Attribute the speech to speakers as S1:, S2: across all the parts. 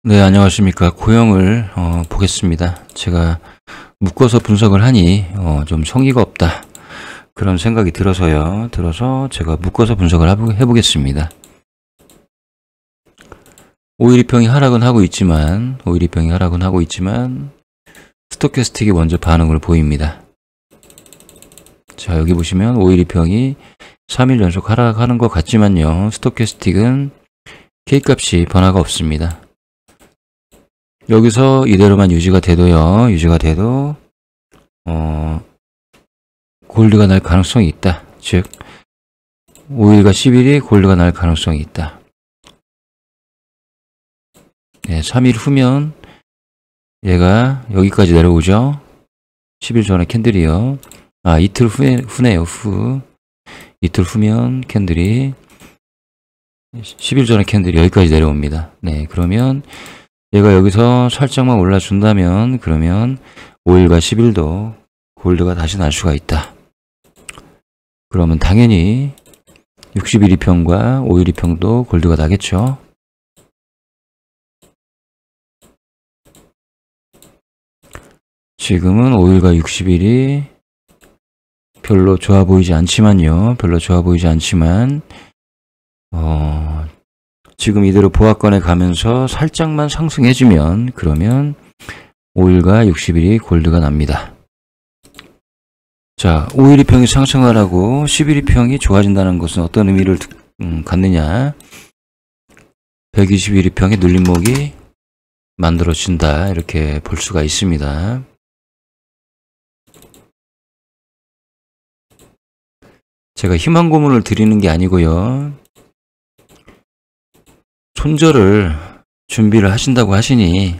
S1: 네, 안녕하십니까. 고형을 보겠습니다. 제가 묶어서 분석을 하니 좀 성의가 없다. 그런 생각이 들어서 제가 묶어서 분석을 해보겠습니다. 512평이 하락은 하고 있지만 스토캐스틱이 먼저 반응을 보입니다. 자, 여기 보시면 512평이 3일 연속 하락하는 것 같지만요, 스토캐스틱은 K값이 변화가 없습니다. 여기서 이대로만 유지가 돼도 골드가 날 가능성이 있다. 즉 5일과 10일이 골드가 날 가능성이 있다. 네, 3일 후면 얘가 여기까지 내려오죠. 10일 전에 캔들이요. 이틀 후네요. 이틀 후면 캔들이 10일 전에 캔들이 여기까지 내려옵니다. 네, 그러면 얘가 여기서 살짝만 올라준다면, 그러면 5일과 10일도 골드가 다시 날 수가 있다. 그러면 당연히 60일 2평과 5일 2평도 골드가 나겠죠. 지금은 5일과 60일이 별로 좋아 보이지 않지만요. 지금 이대로 보합권에 가면서 살짝만 상승해주면, 그러면 5일과 60일이 골드가 납니다. 자, 5일 2평이 상승을 하고 10일 2평이 좋아진다는 것은 어떤 의미를 갖느냐. 121 2평의 눌림목이 만들어진다, 이렇게 볼 수가 있습니다. 제가 희망 고문을 드리는 게 아니고요, 손절을 준비를 하신다고 하시니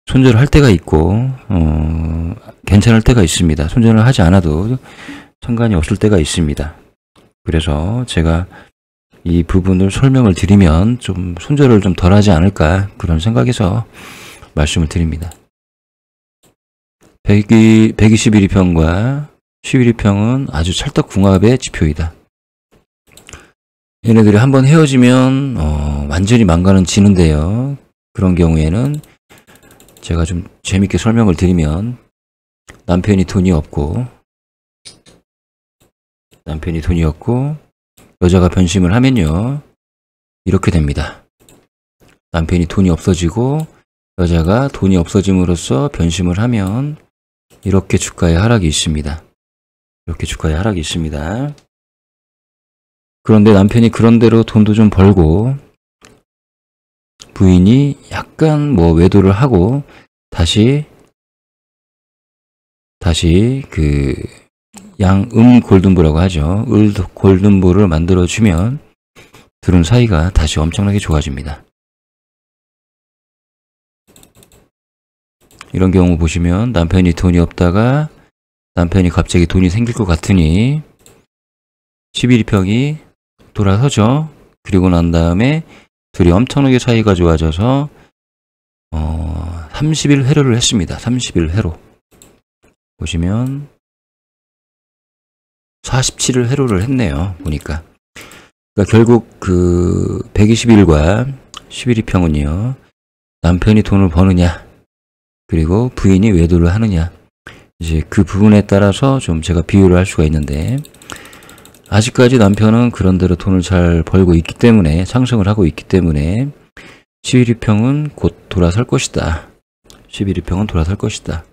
S1: 손절을 할 때가 있고 괜찮을 때가 있습니다. 손절을 하지 않아도 상관이 없을 때가 있습니다. 그래서 제가 이 부분을 설명을 드리면 좀 손절을 좀 덜 하지 않을까, 그런 생각에서 말씀을 드립니다. 121 2평과 11 2평은 아주 찰떡궁합의 지표이다. 얘네들이 한번 헤어지면 완전히 망가지는데요. 그런 경우에는 제가 좀 재밌게 설명을 드리면, 남편이 돈이 없고 여자가 변심을 하면요, 이렇게 됩니다. 남편이 돈이 없어지고 여자가 돈이 없어짐으로써 변심을 하면 이렇게 주가의 하락이 있습니다. 그런데 남편이 그런대로 돈도 좀 벌고 부인이 약간 외도를 하고 다시 그 골든부라고 하죠. 골든부를 만들어주면 둘은 사이가 다시 엄청나게 좋아집니다. 이런 경우 보시면 남편이 돈이 없다가 남편이 갑자기 돈이 생길 것 같으니 11 2평이 돌아서죠. 그리고 난 다음에 둘이 엄청나게 사이가 좋아져서 30일 회로를 했습니다. 30일 회로 보시면 47일 회로를 했네요. 보니까. 그러니까 결국 그 120일과 11 2평은요, 남편이 돈을 버느냐, 그리고 부인이 외도를 하느냐, 이제 그 부분에 따라서 좀 제가 비교를 할 수가 있는데, 아직까지 남편은 그런대로 돈을 잘 벌고 있기 때문에, 상승을 하고 있기 때문에 11 2평은 곧 돌아설 것이다. 11 2평은 돌아설 것이다.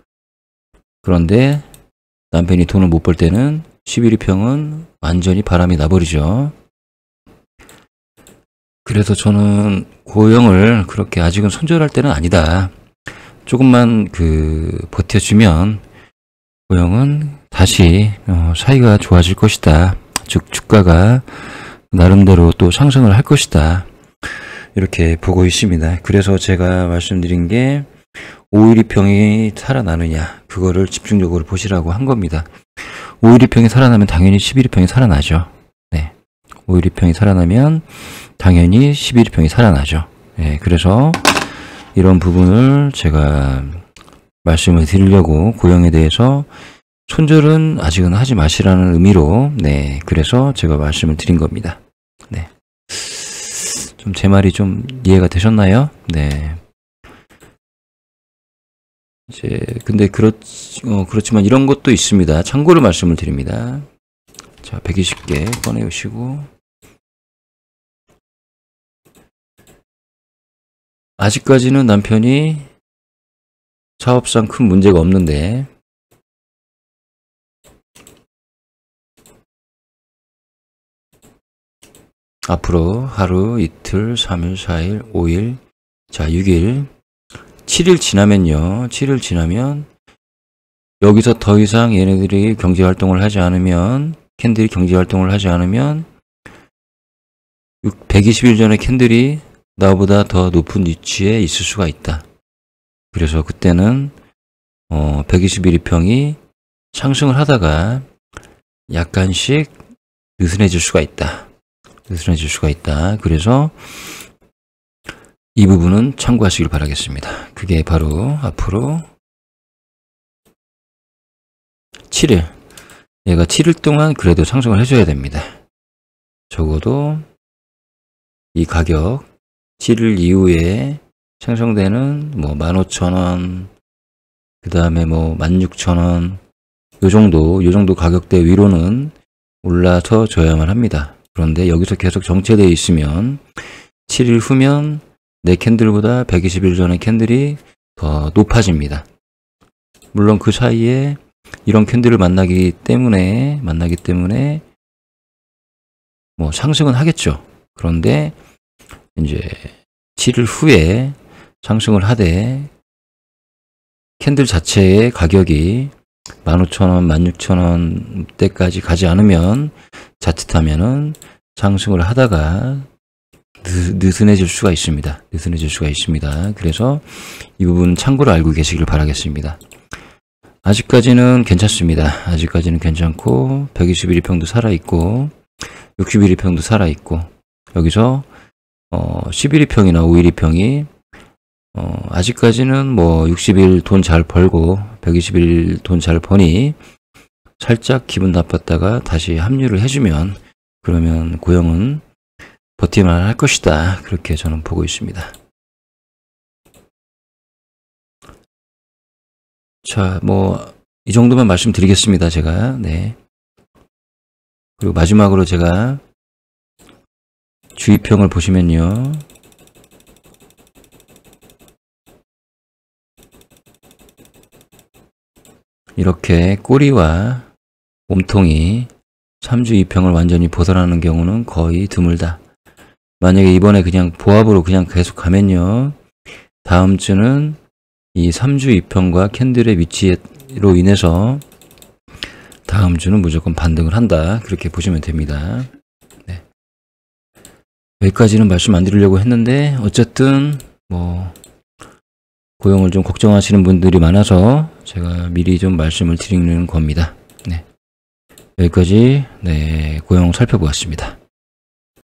S1: 그런데 남편이 돈을 못 벌 때는 11 2평은 완전히 바람이 나버리죠. 그래서 저는 고형을 그렇게 아직은 손절할 때는 아니다. 조금만 버텨주면 고형은 다시 사이가 좋아질 것이다. 즉 주가가 나름대로 또 상승을 할 것이다, 이렇게 보고 있습니다. 그래서 제가 말씀드린 게 5일 2평이 살아나느냐, 그거를 집중적으로 보시라고 한 겁니다. 5일 2평이 살아나면 당연히 11 2평이 살아나죠. 네, 5일 2평이 살아나면 당연히 11 2평이 살아나죠. 네, 그래서 이런 부분을 제가 말씀을 드리려고 고형에 대해서 손절은 아직은 하지 마시라는 의미로, 네, 그래서 제가 말씀을 드린 겁니다. 네, 좀 제 말이 좀 이해가 되셨나요? 네, 이제 근데 그렇지만 이런 것도 있습니다. 참고로 말씀을 드립니다. 자, 120개 꺼내오시고, 아직까지는 남편이 사업상 큰 문제가 없는데, 앞으로 하루, 이틀, 3일, 4일, 5일, 자, 6일, 7일 지나면요. 7일 지나면 여기서 더 이상 얘네들이 경제활동을 하지 않으면, 캔들이 경제활동을 하지 않으면 120일 전에 캔들이 나보다 더 높은 위치에 있을 수가 있다. 그래서 그때는 121 이평이 상승을 하다가 약간씩 느슨해질 수가 있다. 느슨해질 수가 있다. 그래서 이 부분은 참고하시길 바라겠습니다. 그게 바로 앞으로 7일, 얘가 7일 동안 그래도 상승을 해줘야 됩니다. 적어도 이 가격 7일 이후에 생성되는 뭐 15,000원, 그 다음에 뭐 16,000원, 요 정도 가격대 위로는 올라서 줘야만 합니다. 그런데 여기서 계속 정체되어 있으면 7일 후면 내 캔들보다 120일 전의 캔들이 더 높아집니다. 물론 그 사이에 이런 캔들을 만나기 때문에 뭐 상승은 하겠죠. 그런데 이제 7일 후에 상승을 하되 캔들 자체의 가격이 15,000원, 16,000원 대까지 가지 않으면 자칫하면은 상승을 하다가 느슨해질 수가 있습니다. 느슨해질 수가 있습니다. 그래서 이 부분 참고로 알고 계시길 바라겠습니다. 아직까지는 괜찮습니다. 아직까지는 괜찮고 121일평도 살아있고 61일평도 살아있고 여기서 11일평이나 5일이평이 아직까지는 뭐 60일 돈 잘 벌고 120일 돈 잘 버니 살짝 기분 나빴다가 다시 합류를 해주면 그러면 고영은 버티만 할 것이다. 그렇게 저는 보고 있습니다. 자, 뭐 이 정도만 말씀드리겠습니다. 제가. 네. 그리고 마지막으로 제가 주의평을 보시면요. 이렇게 꼬리와 몸통이 3주 2평을 완전히 벗어나는 경우는 거의 드물다. 만약에 이번에 그냥 보합으로 그냥 계속 가면요. 다음 주는 이 3주 2평과 캔들의 위치로 인해서 다음 주는 무조건 반등을 한다. 그렇게 보시면 됩니다. 네. 여기까지는 말씀 안 드리려고 했는데 어쨌든 뭐 고영을 좀 걱정하시는 분들이 많아서 제가 미리 좀 말씀을 드리는 겁니다. 네. 여기까지 고영 살펴보았습니다.